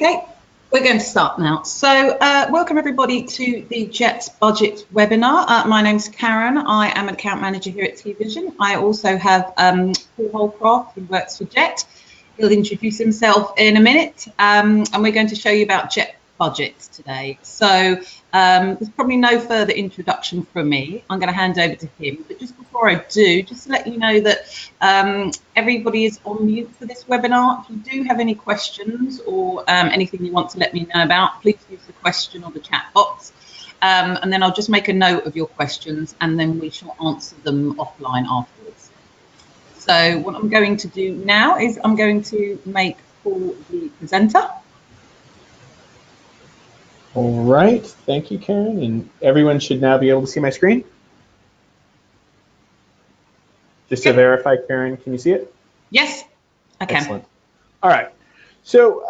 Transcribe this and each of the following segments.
Okay, we're going to start now. So welcome everybody to the Jet Budget webinar. My name's Karen. I am an account manager here at T-Vision. I also have Paul Holcroft, who works for Jet. He'll introduce himself in a minute, and we're going to show you about Jet Budget today. So there's probably no further introduction from me. I'm going to hand over to him. But just before I do, just to let you know that everybody is on mute for this webinar. If you do have any questions or anything you want to let me know about, please use the question or the chat box. And then I'll just make a note of your questions and then we shall answer them offline afterwards. So what I'm going to do now is I'm going to make Paul the presenter. All right, thank you, Karen. And everyone should now be able to see my screen. Just to verify, Karen, can you see it? Yes, I can. Excellent. All right. So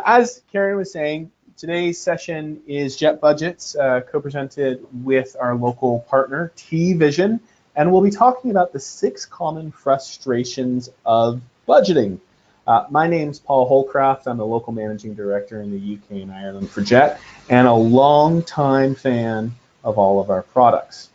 as Karen was saying, today's session is Jet Budgets, co-presented with our local partner, T-Vision, and we'll be talking about the 6 common frustrations of budgeting. My name's Paul Holcroft. I'm the local managing director in the UK and Ireland for Jet, and a long-time fan of all of our products.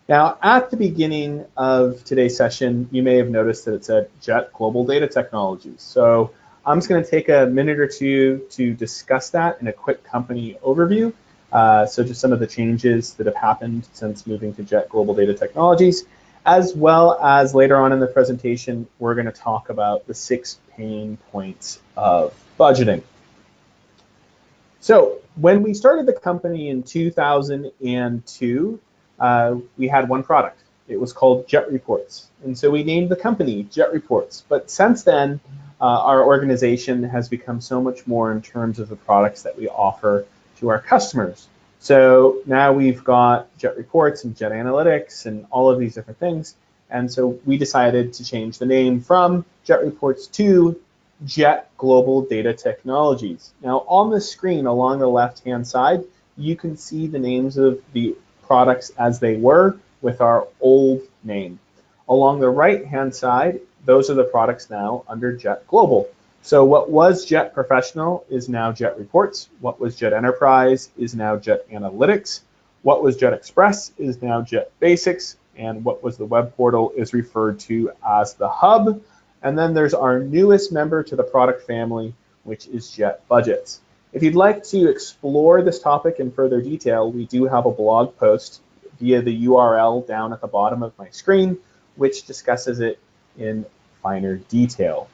Now, at the beginning of today's session, you may have noticed that it said Jet Global Data Technologies. So I'm just going to take a minute or two to discuss that in a quick company overview. So just some of the changes that have happened since moving to Jet Global Data Technologies, as well as later on in the presentation, we're going to talk about the 6 pain points of budgeting. So when we started the company in 2002, we had one product. It was called Jet Reports. And so we named the company Jet Reports. But since then, our organization has become so much more in terms of the products that we offer to our customers. So now we've got Jet Reports and Jet Analytics and all of these different things. And so we decided to change the name from Jet Reports to Jet Global Data Technologies. Now on the screen along the left-hand side, you can see the names of the products as they were with our old name. Along the right-hand side, those are the products now under Jet Global. So what was Jet Professional is now Jet Reports. What was Jet Enterprise is now Jet Analytics. What was Jet Express is now Jet Basics. And what was the web portal is referred to as the Hub. And then there's our newest member to the product family, which is Jet Budgets. If you'd like to explore this topic in further detail, we do have a blog post via the URL down at the bottom of my screen, which discusses it in finer detail.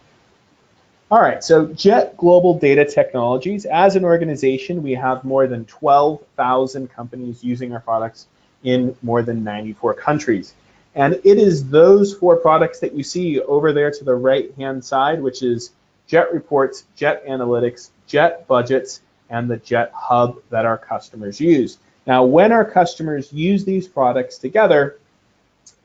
All right, so Jet Global Data Technologies, as an organization, we have more than 12,000 companies using our products in more than 94 countries. And it is those 4 products that you see over there to the right-hand side, which is Jet Reports, Jet Analytics, Jet Budgets, and the Jet Hub that our customers use. Now, when our customers use these products together,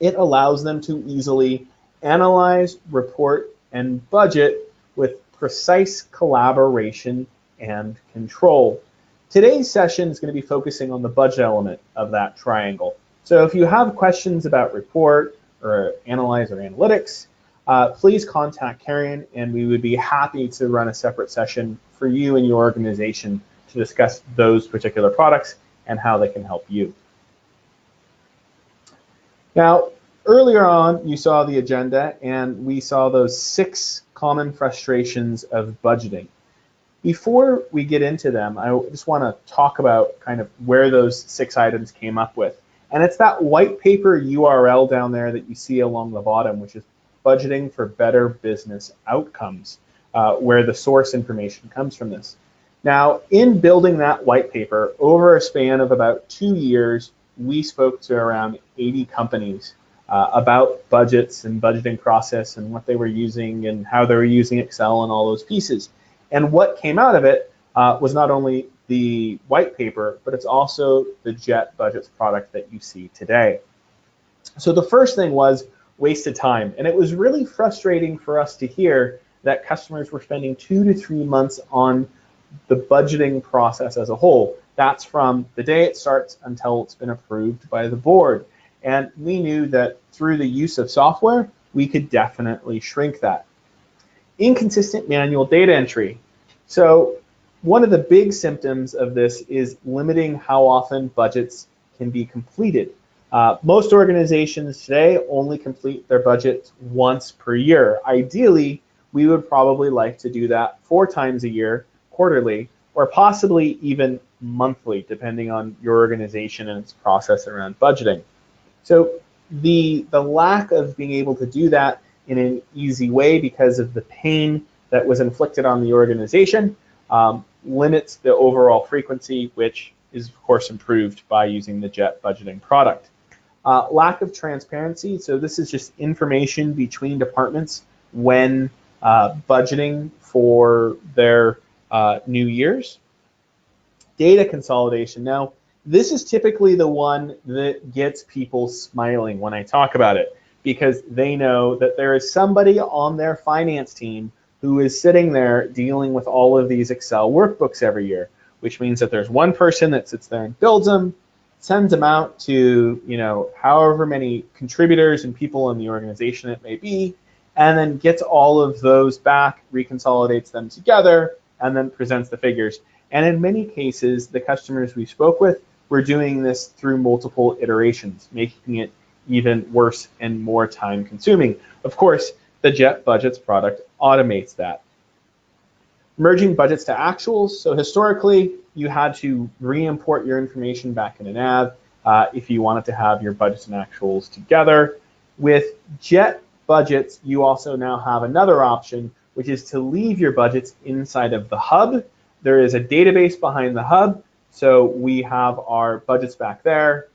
it allows them to easily analyze, report, and budget with precise collaboration and control. Today's session is going to be focusing on the budget element of that triangle. So if you have questions about report or analyze or analytics, please contact Karen and we would be happy to run a separate session for you and your organization to discuss those particular products and how they can help you. Now, earlier on, you saw the agenda and we saw those 6 common frustrations of budgeting. Before we get into them, I just want to talk about kind of where those 6 items came up with. And it's that white paper URL down there that you see along the bottom, which is Budgeting for Better Business Outcomes, where the source information comes from this. Now, in building that white paper, over a span of about 2 years, we spoke to around 80 companies about budgets and budgeting process and what they were using and how they were using Excel and all those pieces. And what came out of it was not only the white paper, but it's also the Jet Budgets product that you see today. So the first thing was wasted time. And it was really frustrating for us to hear that customers were spending 2 to 3 months on the budgeting process as a whole. That's from the day it starts until it's been approved by the board. And we knew that through the use of software, we could definitely shrink that. Inconsistent manual data entry. So One of the big symptoms of this is limiting how often budgets can be completed. Most organizations today only complete their budgets once per year. Ideally, we would probably like to do that 4 times a year, quarterly, or possibly even monthly, depending on your organization and its process around budgeting. So the lack of being able to do that in an easy way because of the pain that was inflicted on the organization limits the overall frequency, which is of course improved by using the JET budgeting product. Lack of transparency, so this is just information between departments when budgeting for their new years. Data consolidation. Now, this is typically the one that gets people smiling when I talk about it, because they know that there is somebody on their finance team who is sitting there dealing with all of these Excel workbooks every year, which means that there's one person that sits there and builds them, sends them out to, however many contributors and people in the organization it may be, and then gets all of those back, reconsolidates them together, and then presents the figures. And in many cases, the customers we spoke with were doing this through multiple iterations, making it even worse and more time consuming. Of course, the JET Budgets product automates that. Merging budgets to actuals. So historically, you had to re-import your information back in a nav if you wanted to have your budgets and actuals together. With JET Budgets, you also now have another option, which is to leave your budgets inside of the hub. There is a database behind the hub, so we have our budgets back there.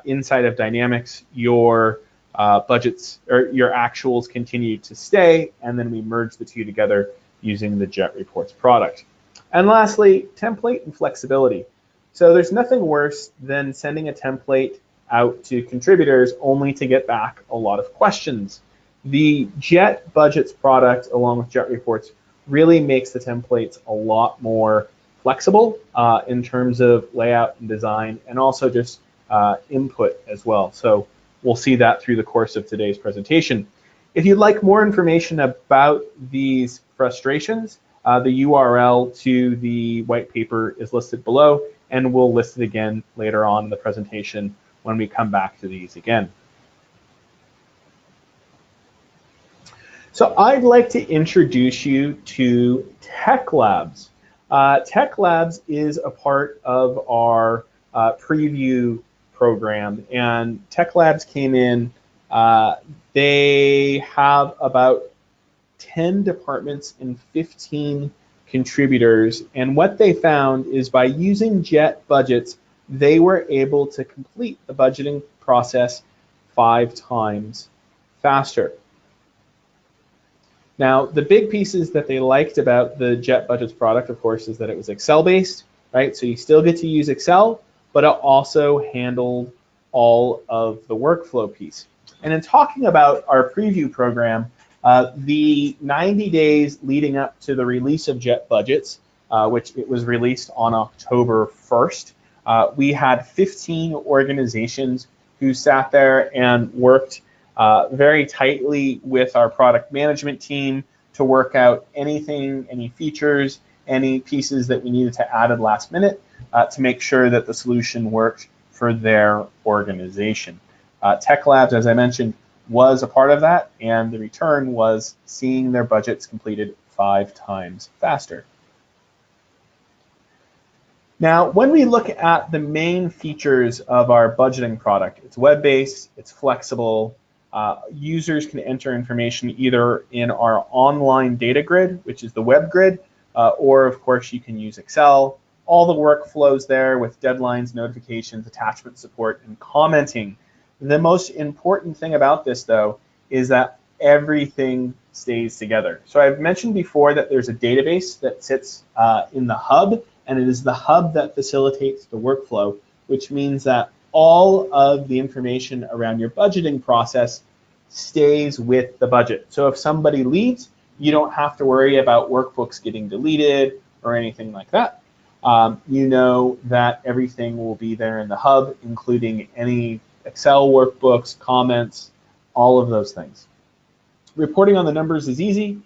Inside of Dynamics, your budgets or your actuals continue to stay, and then we merge the two together using the JET Reports product. And lastly, template and flexibility. So there's nothing worse than sending a template out to contributors only to get back a lot of questions. The JET Budgets product, along with JET Reports, really makes the templates a lot more flexible in terms of layout and design, and also just input as well. So we'll see that through the course of today's presentation. If you'd like more information about these frustrations, the URL to the white paper is listed below, and we'll list it again later on in the presentation when we come back to these again. So I'd like to introduce you to Techlabs. Techlabs is a part of our preview program, and Techlabs came in. They have about 10 departments and 15 contributors, and what they found is by using JET Budgets, they were able to complete the budgeting process 5 times faster. Now, the big pieces that they liked about the JET Budgets product, of course, is that it was Excel-based, right? So you still get to use Excel, but it also handled all of the workflow piece. And in talking about our preview program, the 90 days leading up to the release of JET Budgets, which it was released on October 1st, we had 15 organizations who sat there and worked very tightly with our product management team to work out anything, any features, any pieces that we needed to add at last minute to make sure that the solution worked for their organization. Techlabs, as I mentioned, was a part of that, and the return was seeing their budgets completed 5 times faster. Now, when we look at the main features of our budgeting product, it's web-based, it's flexible. Users can enter information either in our online data grid, which is the web grid, or of course you can use Excel. All the workflows there with deadlines, notifications, attachment support, and commenting. The most important thing about this, though, is that everything stays together. So I've mentioned before that there's a database that sits in the hub, and it is the hub that facilitates the workflow, which means that all of the information around your budgeting process stays with the budget. So if somebody leaves, you don't have to worry about workbooks getting deleted or anything like that. You know that everything will be there in the hub, including any Excel workbooks, comments, all of those things. Reporting on the numbers is easy.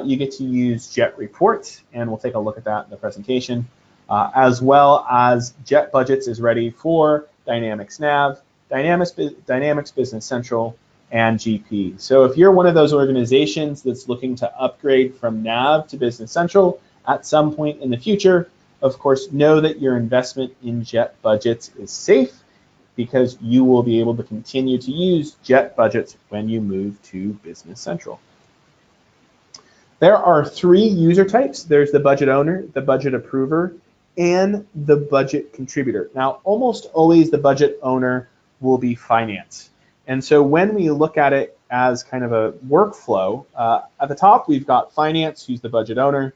you get to use Jet Reports, and we'll take a look at that in the presentation, as well as Jet Budgets is ready for Dynamics Nav, Dynamics Business Central, and GP. So if you're one of those organizations that's looking to upgrade from Nav to Business Central at some point in the future, of course, know that your investment in Jet Budgets is safe because you will be able to continue to use Jet Budgets when you move to Business Central. There are 3 user types. There's the budget owner, the budget approver, and the budget contributor. Now, almost always the budget owner will be finance. And so when we look at it as kind of a workflow, at the top we've got finance, who's the budget owner.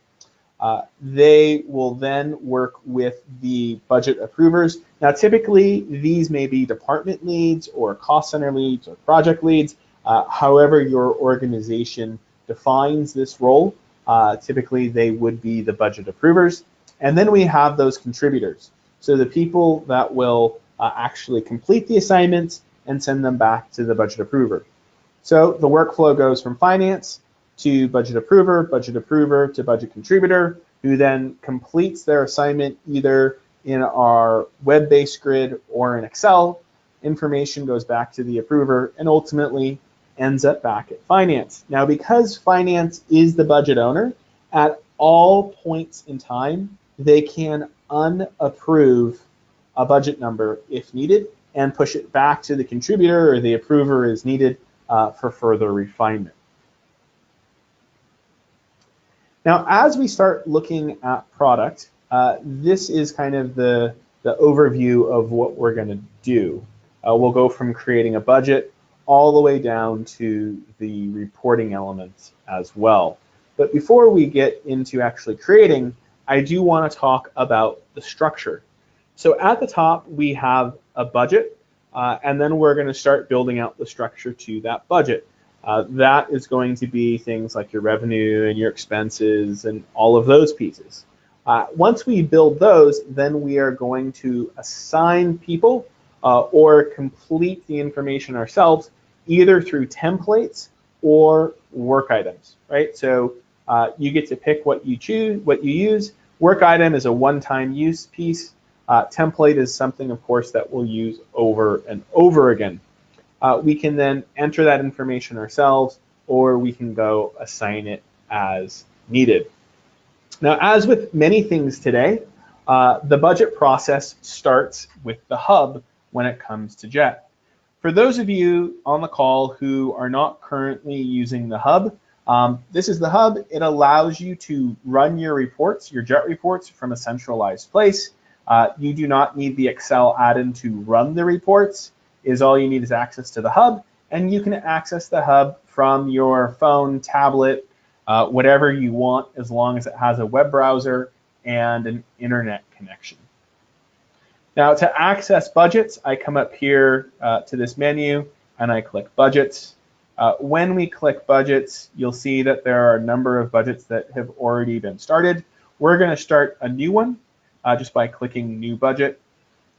They will then work with the budget approvers. Now, typically, these may be department leads or cost center leads or project leads. However your organization defines this role, typically they would be the budget approvers. And then we have those contributors. So the people that will actually complete the assignments and send them back to the budget approver. So the workflow goes from finance to budget approver to budget contributor, who then completes their assignment either in our web-based grid or in Excel. Information goes back to the approver and ultimately ends up back at finance. Now, because finance is the budget owner, at all points in time, they can unapprove a budget number if needed and push it back to the contributor or the approver as needed for further refinement. Now, as we start looking at product, this is kind of the overview of what we're going to do. We'll go from creating a budget all the way down to the reporting elements as well. But before we get into actually creating, I do want to talk about the structure. So at the top, we have a budget, and then we're going to start building out the structure to that budget. That is going to be things like your revenue and your expenses and all of those pieces. Once we build those, then we are going to assign people or complete the information ourselves, either through templates or work items, right? So you get to pick what you choose, what you use. Work item is a one-time use piece. Template is something, of course, that we'll use over and over again. We can then enter that information ourselves, or we can go assign it as needed. Now, as with many things today, the budget process starts with the hub when it comes to Jet. For those of you on the call who are not currently using the hub, this is the hub. It allows you to run your reports, your Jet reports, from a centralized place. You do not need the Excel add-in to run the reports. All you need is access to the hub, and you can access the hub from your phone, tablet, whatever you want, as long as it has a web browser and an internet connection. Now, to access budgets, I come up here to this menu and I click budgets. When we click budgets, you'll see that there are a number of budgets that have already been started. We're going to start a new one just by clicking new budget,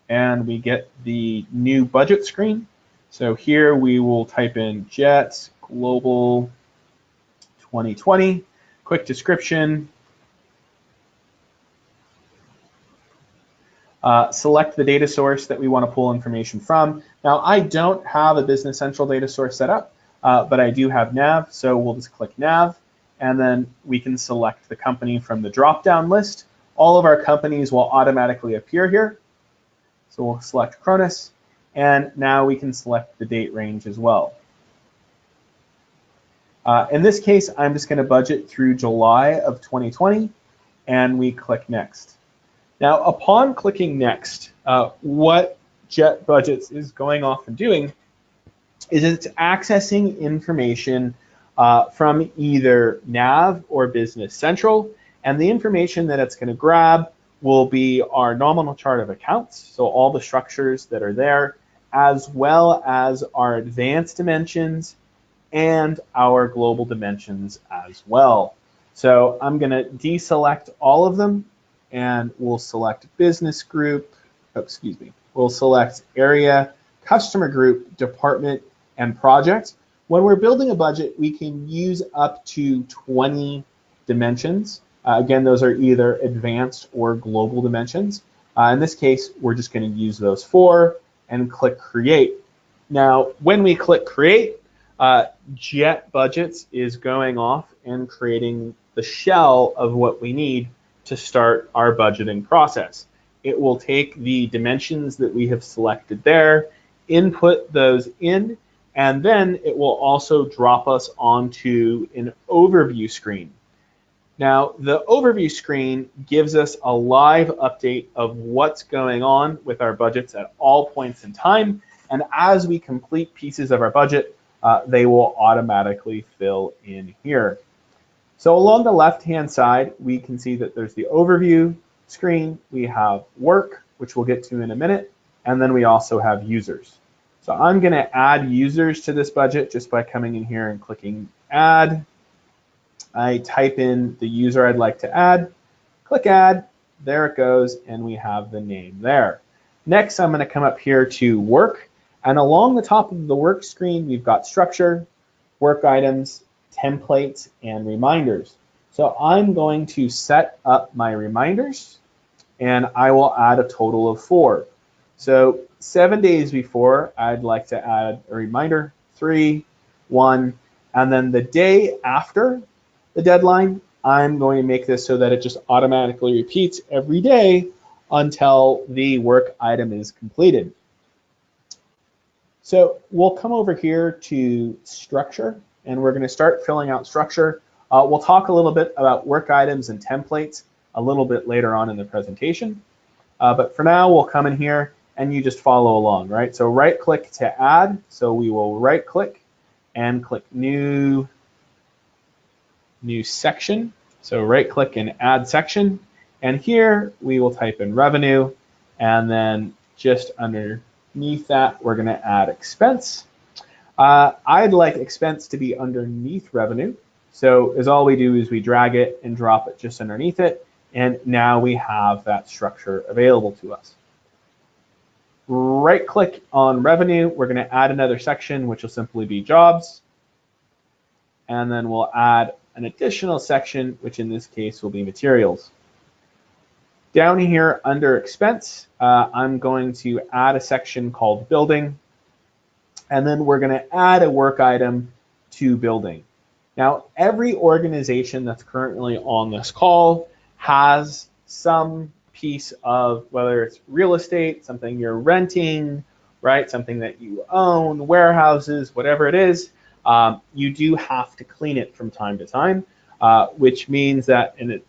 and we get the new budget screen. So here we will type in Jet Global 2020, quick description. Select the data source that we want to pull information from. Now, I don't have a Business Central data source set up, but I do have Nav, so we'll just click Nav, and then we can select the company from the drop-down list. All of our companies will automatically appear here. So we'll select Cronus, and now we can select the date range as well. In this case, I'm just going to budget through July of 2020, and we click Next. Now, upon clicking Next, what Jet Budgets is going off and doing is it's accessing information from either Nav or Business Central, and the information that it's going to grab will be our nominal chart of accounts, so all the structures that are there, as well as our advanced dimensions and our global dimensions as well. So I'm going to deselect all of them, and we'll select business group, we'll select area, customer group, department, and project. When we're building a budget, we can use up to 20 dimensions. Again, those are either advanced or global dimensions. In this case, we're just going to use those 4 and click Create. Now, when we click Create, Jet Budgets is going off and creating the shell of what we need to start our budgeting process. It will take the dimensions that we have selected there, input those in, and then it will also drop us onto an overview screen. Now, the overview screen gives us a live update of what's going on with our budgets at all points in time, and as we complete pieces of our budget, they will automatically fill in here. So along the left-hand side, we can see that there's the overview screen, we have work, which we'll get to in a minute, and then we also have users. So I'm going to add users to this budget just by coming in here and clicking Add. I type in the user I'd like to add, click Add, there it goes, and we have the name there. Next, I'm going to come up here to Work, and along the top of the Work screen, we've got Structure, Work Items, Templates, and Reminders. So I'm going to set up my reminders, and I will add a total of 4. So 7 days before, I'd like to add a reminder, 3, 1, and then the day after the deadline, I'm going to make this so that it just automatically repeats every day until the work item is completed. So we'll come over here to Structure, and we're going to start filling out structure. We'll talk a little bit about work items and templates a little bit later on in the presentation. But for now, we'll come in here and you just follow along, right? So right click to add. So we will right click and click new section. So right click and add section. And here we will type in revenue, and then just underneath that, we're going to add expense. I'd like expense to be underneath revenue. So as all we do is we drag it and drop it just underneath it, and now we have that structure available to us. Right click on revenue, we're going to add another section, which will simply be jobs. And then we'll add an additional section, which in this case will be materials. Down here under expense, I'm going to add a section called building, and then we're going to add a work item to building. Now, every organization that's currently on this call has some piece of, whether it's real estate, something you're renting, right, something that you own, warehouses, whatever it is, you do have to clean it from time to time, which means that an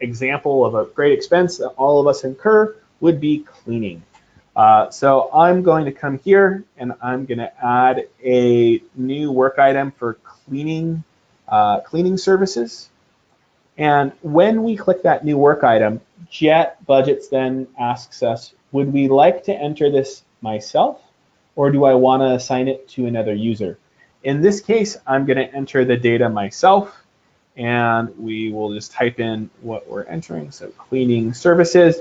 example of a great expense that all of us incur would be cleaning. So I'm going to come here and I'm going to add a new work item for cleaning services. And when we click that new work item, Jet Budgets then asks us, would we like to enter this myself, or do I want to assign it to another user? In this case, I'm going to enter the data myself, and we will just type in what we're entering, so cleaning services.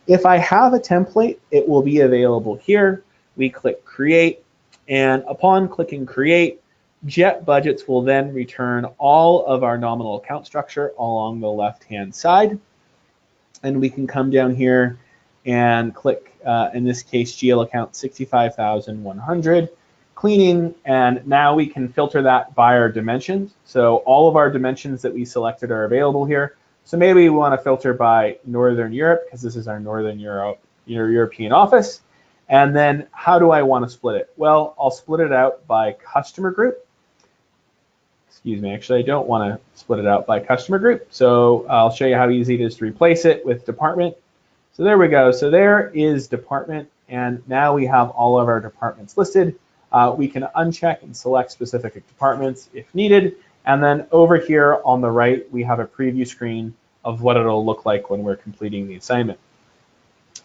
If I have a template, it will be available here. We click Create, and upon clicking Create, Jet Budgets will then return all of our nominal account structure along the left-hand side. And we can come down here and click, in this case, GL account 65,100, cleaning, and now we can filter that by our dimensions. So all of our dimensions that we selected are available here. So maybe we want to filter by Northern Europe, because this is our Northern European office. And then how do I want to split it? Well, I'll split it out by customer group. Excuse me, actually, I don't want to split it out by customer group. So I'll show you how easy it is to replace it with department. So there we go. So there is department, and now we have all of our departments listed. We can uncheck and select specific departments if needed. And then over here on the right, we have a preview screen of what it'll look like when we're completing the assignment.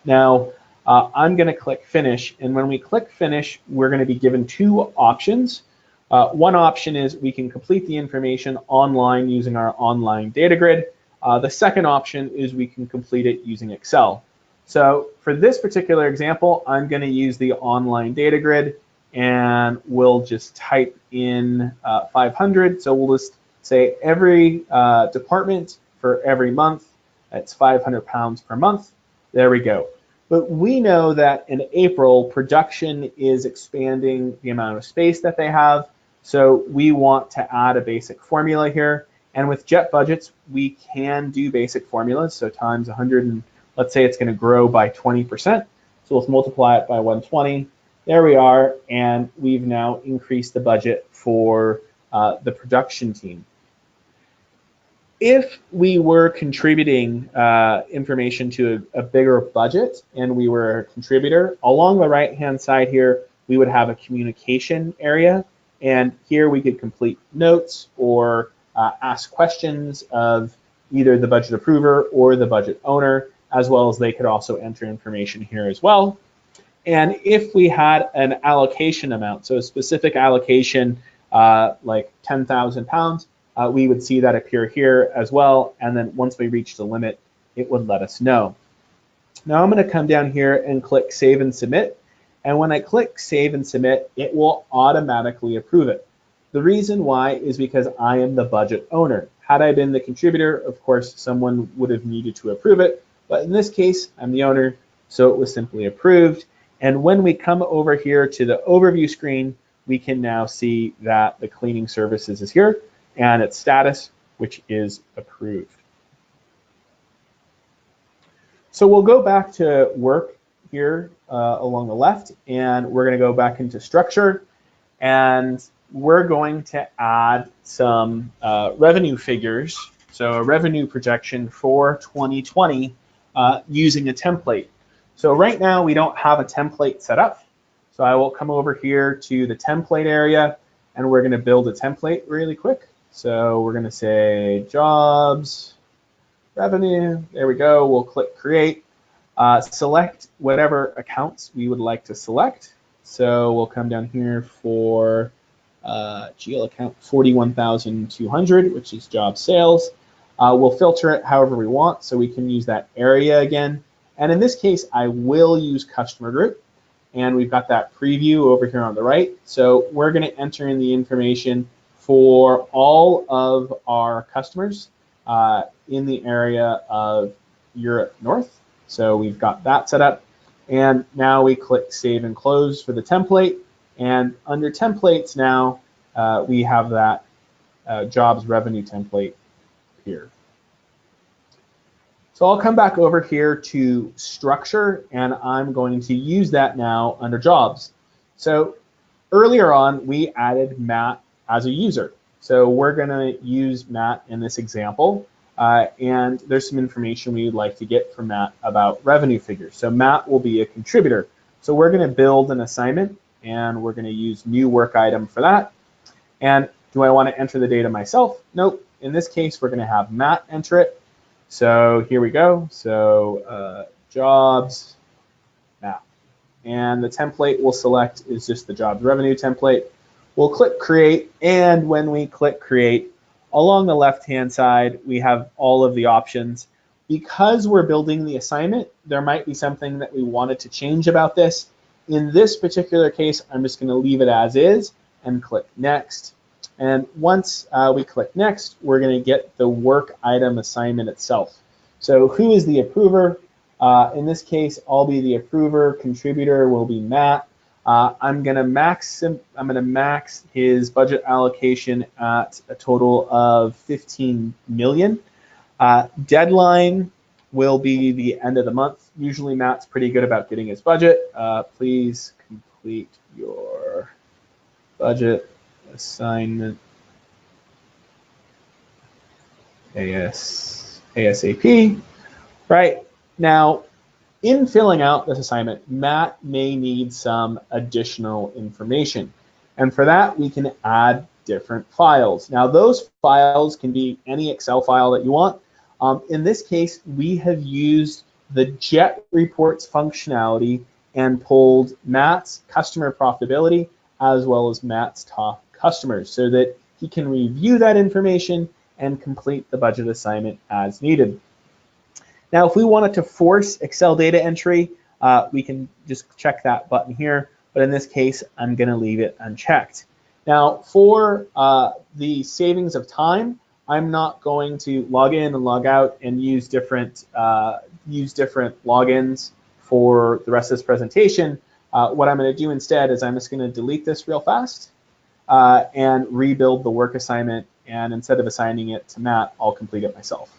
Now, I'm going to click Finish. And when we click Finish, we're going to be given 2 options. One option is we can complete the information online using our online data grid. The second option is we can complete it using Excel. So for this particular example, I'm going to use the online data grid, and we'll just type in 500. So we'll just say every department for every month, that's £500 per month. There we go. But we know that in April, production is expanding the amount of space that they have. So we want to add a basic formula here. And with jet budgets, we can do basic formulas. So times 100, and let's say it's going to grow by 20%. So let's multiply it by 120. There we are. And we've now increased the budget for the production team. If we were contributing information to a bigger budget and we were a contributor, along the right-hand side here, we would have a communication area. And here we could complete notes or ask questions of either the budget approver or the budget owner, as well as they could also enter information here as well. And if we had an allocation amount, so a specific allocation like £10,000, we would see that appear here as well. And then once we reach the limit, it would let us know. Now I'm going to come down here and click Save and Submit. And when I click Save and Submit, it will automatically approve it. The reason why is because I am the budget owner. Had I been the contributor, of course, someone would have needed to approve it. But in this case, I'm the owner, so it was simply approved. And when we come over here to the overview screen, we can now see that the cleaning services is here and its status, which is approved. So we'll go back to work here along the left, and we're going to go back into structure, and we're going to add some revenue figures, so a revenue projection for 2020 using a template. So right now we don't have a template set up, so I will come over here to the template area, and we're going to build a template really quick. So we're going to say jobs, revenue, there we go. We'll click create, select whatever accounts we would like to select. So we'll come down here for GL account 41,200, which is job sales. We'll filter it however we want, so we can use that area again. And in this case, I will use customer group. And we've got that preview over here on the right. So we're going to enter in the information for all of our customers in the area of Europe North. So we've got that set up. And now we click Save and Close for the template. And under templates now, we have that jobs revenue template here. So I'll come back over here to structure, and I'm going to use that now under jobs. So earlier on, we added Matt as a user. So we're going to use Matt in this example, and there's some information we would like to get from Matt about revenue figures. So Matt will be a contributor. So we're going to build an assignment, and we're going to use new work item for that. And do I want to enter the data myself? Nope. In this case, we're going to have Matt enter it. So here we go. So jobs, Matt. And the template we'll select is just the jobs revenue template. We'll click create, and when we click create, along the left-hand side, we have all of the options. Because we're building the assignment, there might be something that we wanted to change about this. In this particular case, I'm just going to leave it as is and click next. And once we click next, we're going to get the work item assignment itself. So who is the approver? In this case, I'll be the approver. Contributor will be Matt. I'm going to max his budget allocation at a total of 15 million. Deadline will be the end of the month. Usually Matt's pretty good about getting his budget. Please complete your budget assignment ASAP. Right now, in filling out this assignment, Matt may need some additional information. And for that, we can add different files. Now, those files can be any Excel file that you want. In this case, we have used the Jet Reports functionality and pulled Matt's customer profitability as well as Matt's top customers so that he can review that information and complete the budget assignment as needed. Now, if we wanted to force Excel data entry, we can just check that button here. but in this case, I'm going to leave it unchecked. Now, for the savings of time, I'm not going to log in and log out and use different logins for the rest of this presentation. What I'm going to do instead is I'm just going to delete this real fast and rebuild the work assignment. And instead of assigning it to Matt, I'll complete it myself.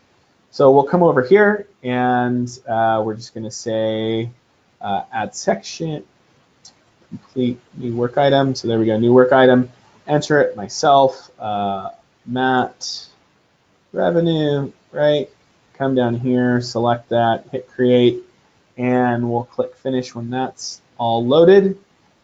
So we'll come over here and we're just going to say add section, complete new work item. So there we go, new work item. Enter it myself, Matt, revenue, right? Come down here, select that, hit create, and we'll click finish when that's all loaded.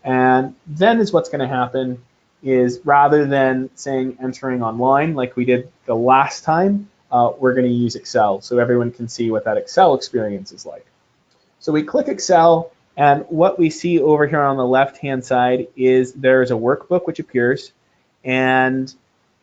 And then is what's going to happen is rather than saying entering online like we did the last time, we're going to use Excel so everyone can see what that Excel experience is like. So we click Excel, and what we see over here on the left-hand side is there's a workbook which appears, and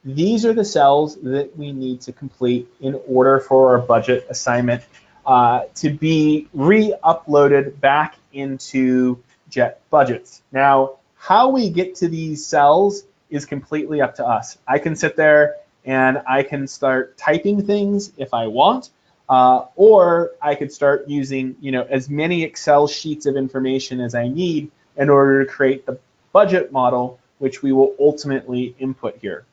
these are the cells that we need to complete in order for our budget assignment to be re-uploaded back into Jet Budgets. Now, how we get to these cells is completely up to us. I can sit there and I can start typing things if I want, or I could start using as many Excel sheets of information as I need in order to create the budget model, which we will ultimately input here.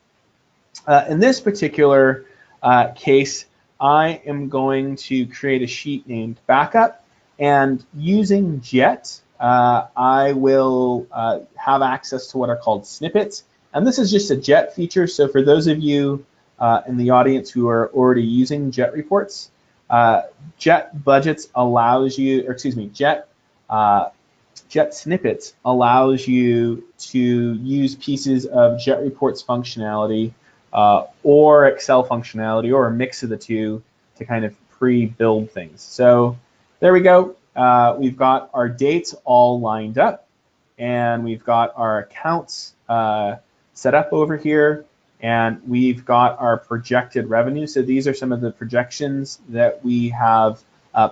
In this particular case, I am going to create a sheet named backup, and using Jet, I will have access to what are called snippets. And this is just a Jet feature, so for those of you in the audience who are already using Jet reports, Jet Budgets allows you, or excuse me, Jet Snippets allows you to use pieces of Jet Reports functionality or Excel functionality or a mix of the two to kind of pre-build things. So there we go. We've got our dates all lined up, and we've got our accounts set up over here, and we've got our projected revenue. So these are some of the projections that we have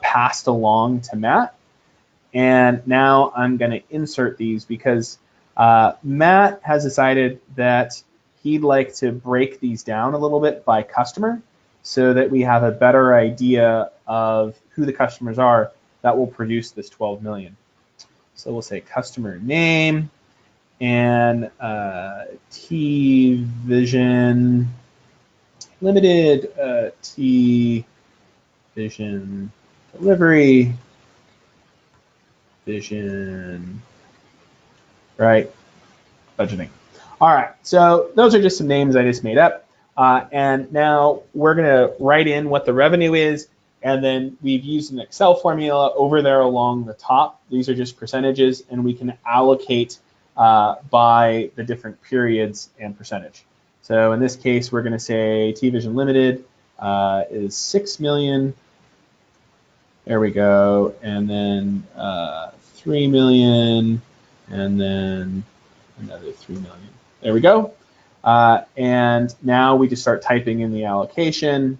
passed along to Matt. And now I'm going to insert these because Matt has decided that he'd like to break these down a little bit by customer so that we have a better idea of who the customers are that will produce this 12 million. So we'll say customer name and T-Vision Limited, T-Vision Delivery, Vision, right, budgeting. All right, so those are just some names I just made up. And now we're going to write in what the revenue is, and then we've used an Excel formula over there along the top. These are just percentages, and we can allocate by the different periods and percentage. So in this case, we're going to say T-Vision Limited is 6 million. There we go, and then 3 million, and then another 3 million. There we go. And now we just start typing in the allocation.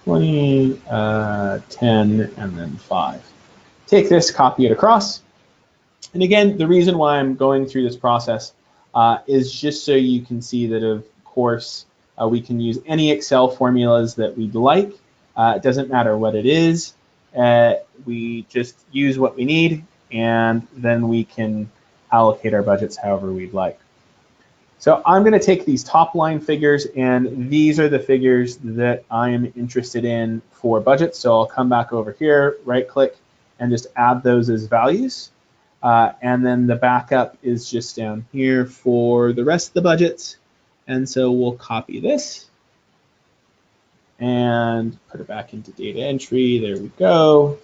20, 10, and then 5. Take this, copy it across. And again, the reason why I'm going through this process is just so you can see that, of course, we can use any Excel formulas that we'd like. It doesn't matter what it is. We just use what we need, and then we can allocate our budgets however we'd like. So I'm going to take these top line figures, and these are the figures that I am interested in for budgets. So I'll come back over here, right click, and just add those as values. And then the backup is just down here for the rest of the budgets. And so we'll copy this and put it back into data entry. There we go.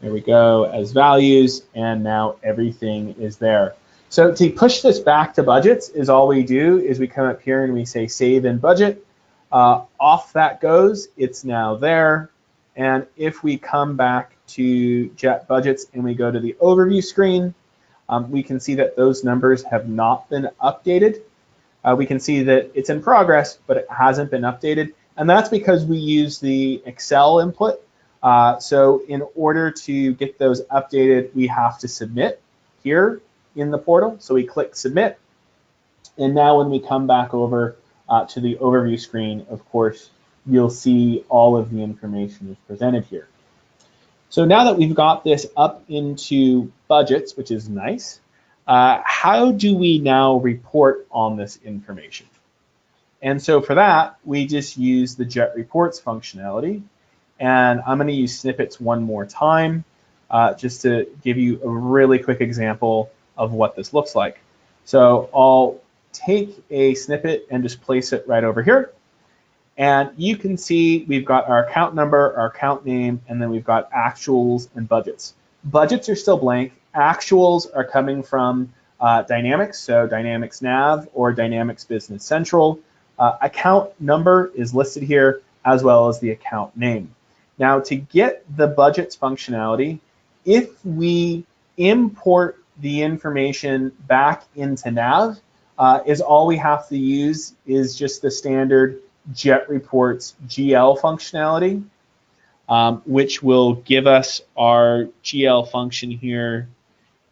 There we go as values, and now everything is there. So to push this back to budgets is all we do is we come up here and we say save in budget. Off that goes. It's now there. And if we come back to Jet Budgets and we go to the overview screen, we can see that those numbers have not been updated. We can see that it's in progress, but it hasn't been updated. And that's because we use the Excel input So in order to get those updated, we have to submit here in the portal. So we click submit. And now when we come back over to the overview screen, of course, you'll see all of the information is presented here. So now that we've got this up into budgets, which is nice, how do we now report on this information? And so for that, we just use the Jet Reports functionality. And I'm going to use snippets one more time just to give you a really quick example of what this looks like. So I'll take a snippet and just place it right over here. And you can see we've got our account number, our account name, and then we've got actuals and budgets. Budgets are still blank. Actuals are coming from Dynamics, so Dynamics Nav or Dynamics Business Central. Account number is listed here, as well as the account name. Now, to get the budgets functionality, if we import the information back into Nav, is all we have to use is just the standard Jet Reports GL functionality, which will give us our GL function here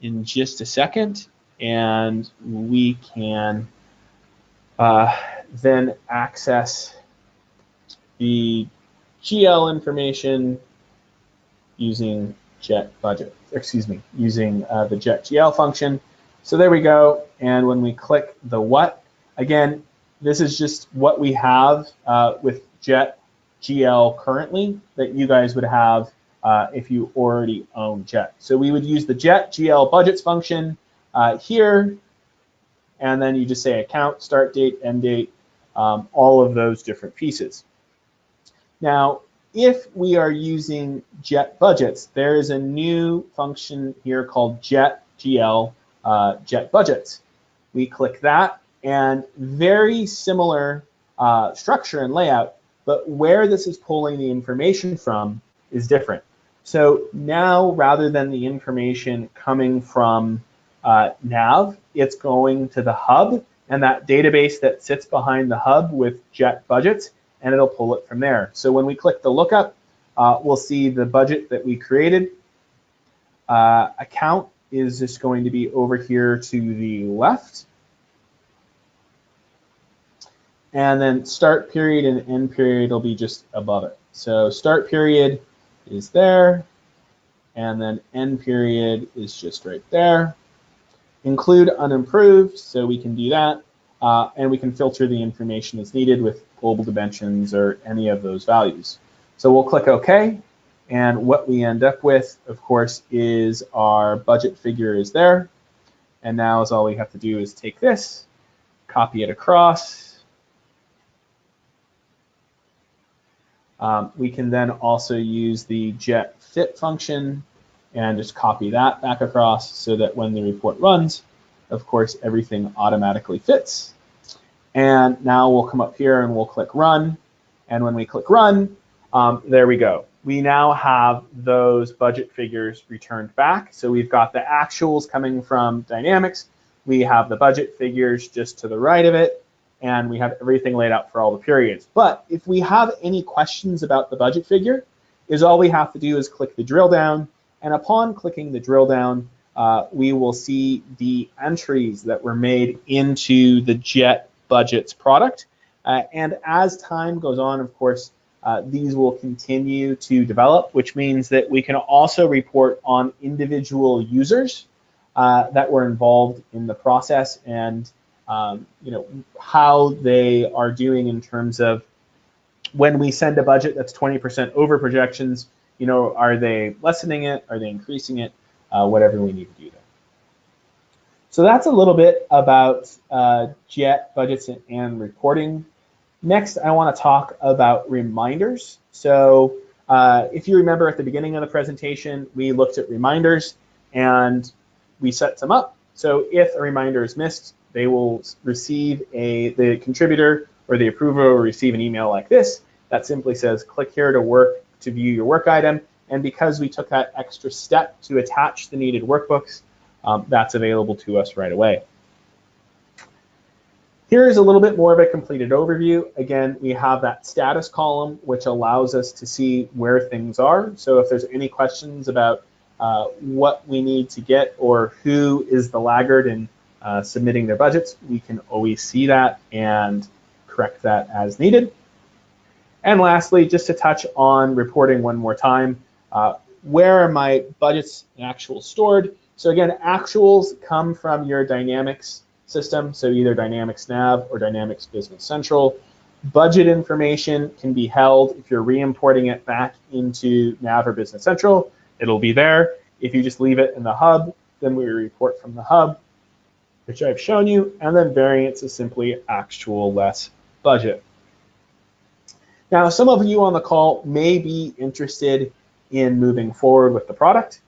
in just a second, and we can then access the GL information using Jet Budget, using the Jet GL function. So there we go, and when we click the what, again, this is just what we have with Jet GL currently that you guys would have if you already own Jet. So we would use the Jet GL budgets function here, and then you just say account, start date, end date, all of those different pieces. Now, if we are using Jet budgets, there is a new function here called Jet GL Jet budgets. We click that, and very similar structure and layout, but where this is pulling the information from is different. So now, rather than the information coming from Nav, it's going to the hub and that database that sits behind the hub with Jet budgets, and it'll pull it from there. So when we click the lookup, we'll see the budget that we created. Account is just going to be over here to the left. And then start period and end period will be just above it. So start period is there, and then end period is just right there. Include unimproved, so we can do that, and we can filter the information as needed with global dimensions or any of those values. So we'll click OK, and what we end up with, of course, is our budget figure is there, and now all we have to do is take this, copy it across. We can then also use the Jet fit function and just copy that back across so that when the report runs, of course, everything automatically fits. And now we'll come up here and we'll click run. And when we click run, there we go. We now have those budget figures returned back. So we've got the actuals coming from Dynamics. We have the budget figures just to the right of it. And we have everything laid out for all the periods. But if we have any questions about the budget figure, all we have to do is click the drill down. And upon clicking the drill down, we will see the entries that were made into the Jet Budgets product. And as time goes on, of course, these will continue to develop, which means that we can also report on individual users that were involved in the process and how they are doing in terms of when we send a budget that's 20% over projections, are they lessening it? Are they increasing it? Whatever we need to do there. So that's a little bit about Jet budgets and reporting. Next, I want to talk about reminders. So if you remember at the beginning of the presentation, we looked at reminders and we set some up. So if a reminder is missed, they will receive the contributor or the approver will receive an email like this that simply says, click here to view your work item. And because we took that extra step to attach the needed workbooks, that's available to us right away. Here's a little bit more of a completed overview. Again, we have that status column, which allows us to see where things are. So if there's any questions about what we need to get or who is the laggard in submitting their budgets, we can always see that and correct that as needed. And lastly, just to touch on reporting one more time, where are my budgets and actuals stored? So again, actuals come from your Dynamics system, so either Dynamics Nav or Dynamics Business Central. Budget information can be held if you're re-importing it back into Nav or Business Central. It'll be there. If you just leave it in the hub, then we report from the hub, which I've shown you, and then variance is simply actual less budget. Now, some of you on the call may be interested in moving forward with the product.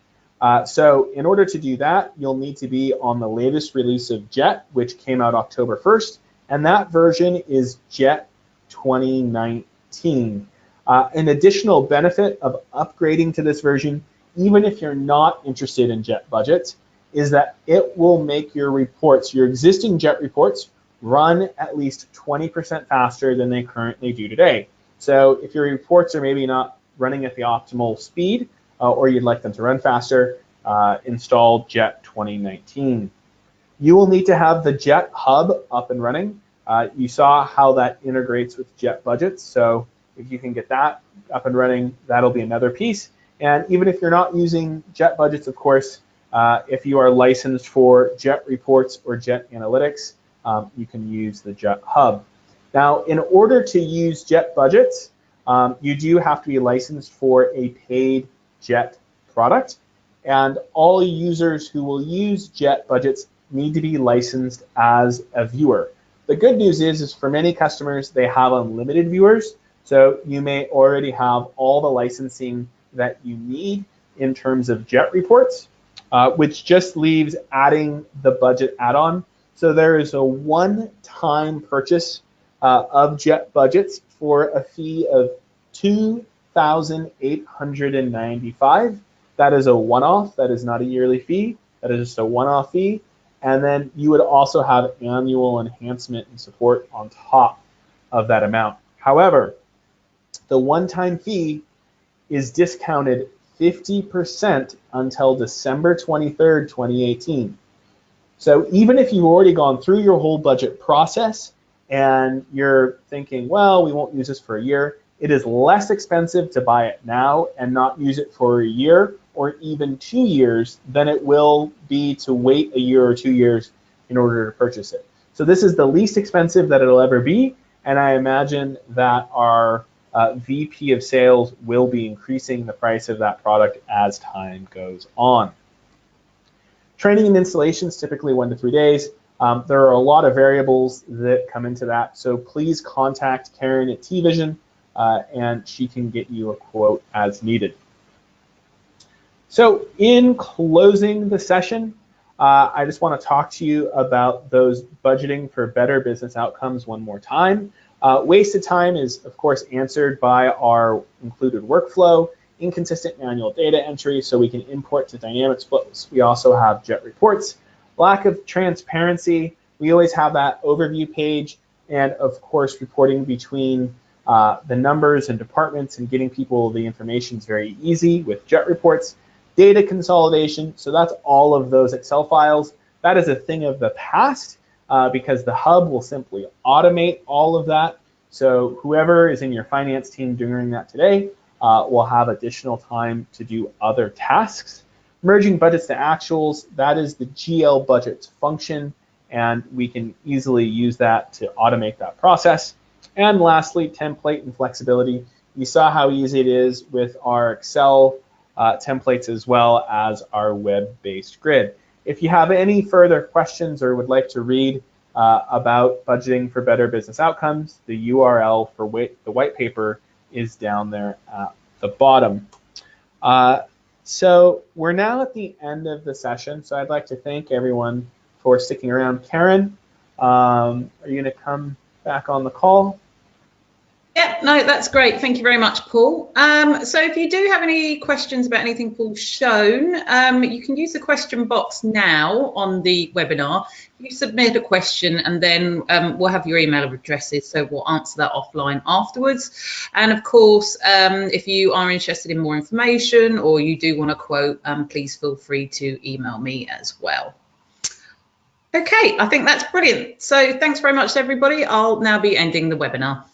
So in order to do that, you'll need to be on the latest release of Jet, which came out October 1st, and that version is Jet 2019. An additional benefit of upgrading to this version, even if you're not interested in Jet budgets, is that it will make your reports, your existing Jet reports, run at least 20% faster than they currently do today. So if your reports are maybe not running at the optimal speed, or you'd like them to run faster, install Jet 2019. You will need to have the Jet Hub up and running. You saw how that integrates with Jet budgets, so if you can get that up and running, that'll be another piece. And even if you're not using Jet budgets, of course, if you are licensed for Jet reports or Jet analytics, you can use the Jet Hub. Now, in order to use Jet budgets, you do have to be licensed for a paid Jet product, and all users who will use Jet budgets need to be licensed as a viewer. The good news is for many customers, they have unlimited viewers, so you may already have all the licensing that you need in terms of Jet reports, which just leaves adding the budget add-on. So there is a one-time purchase of Jet budgets for a fee of $2,895. That is a one-off. That is not a yearly fee. That is just a one-off fee. And then you would also have annual enhancement and support on top of that amount. However, the one-time fee is discounted 50% until December 23rd, 2018. So even if you've already gone through your whole budget process and you're thinking, well, we won't use this for a year, it is less expensive to buy it now and not use it for a year or even 2 years than it will be to wait a year or 2 years in order to purchase it. So this is the least expensive that it'll ever be, and I imagine that our VP of sales will be increasing the price of that product as time goes on. Training and installation is typically 1 to 3 days. There are a lot of variables that come into that, so please contact Karen at TVision and she can get you a quote as needed. So in closing the session, I just want to talk to you about those budgeting for better business outcomes one more time. Wasted time is, of course, answered by our included workflow, inconsistent manual data entry, so we can import to Dynamics flows. We also have Jet reports. Lack of transparency, we always have that overview page, and of course, reporting between the numbers and departments and getting people the information is very easy with Jet reports. Data consolidation, so that's all of those Excel files. That is a thing of the past because the hub will simply automate all of that. So whoever is in your finance team doing that today will have additional time to do other tasks. Merging budgets to actuals, that is the GL budgets function, and we can easily use that to automate that process. And lastly, template and flexibility. You saw how easy it is with our Excel templates as well as our web-based grid. If you have any further questions or would like to read about budgeting for better business outcomes, the URL for the white paper is down there at the bottom. So we're now at the end of the session, so I'd like to thank everyone for sticking around. Karen, are you going to come back on the call? Yeah, no, that's great. Thank you very much, Paul. So if you do have any questions about anything Paul's shown, you can use the question box now on the webinar. You submit a question and then we'll have your email addresses, so we'll answer that offline afterwards. And of course, if you are interested in more information or you do want a quote, please feel free to email me as well. Okay, I think that's brilliant. So thanks very much, everybody. I'll now be ending the webinar.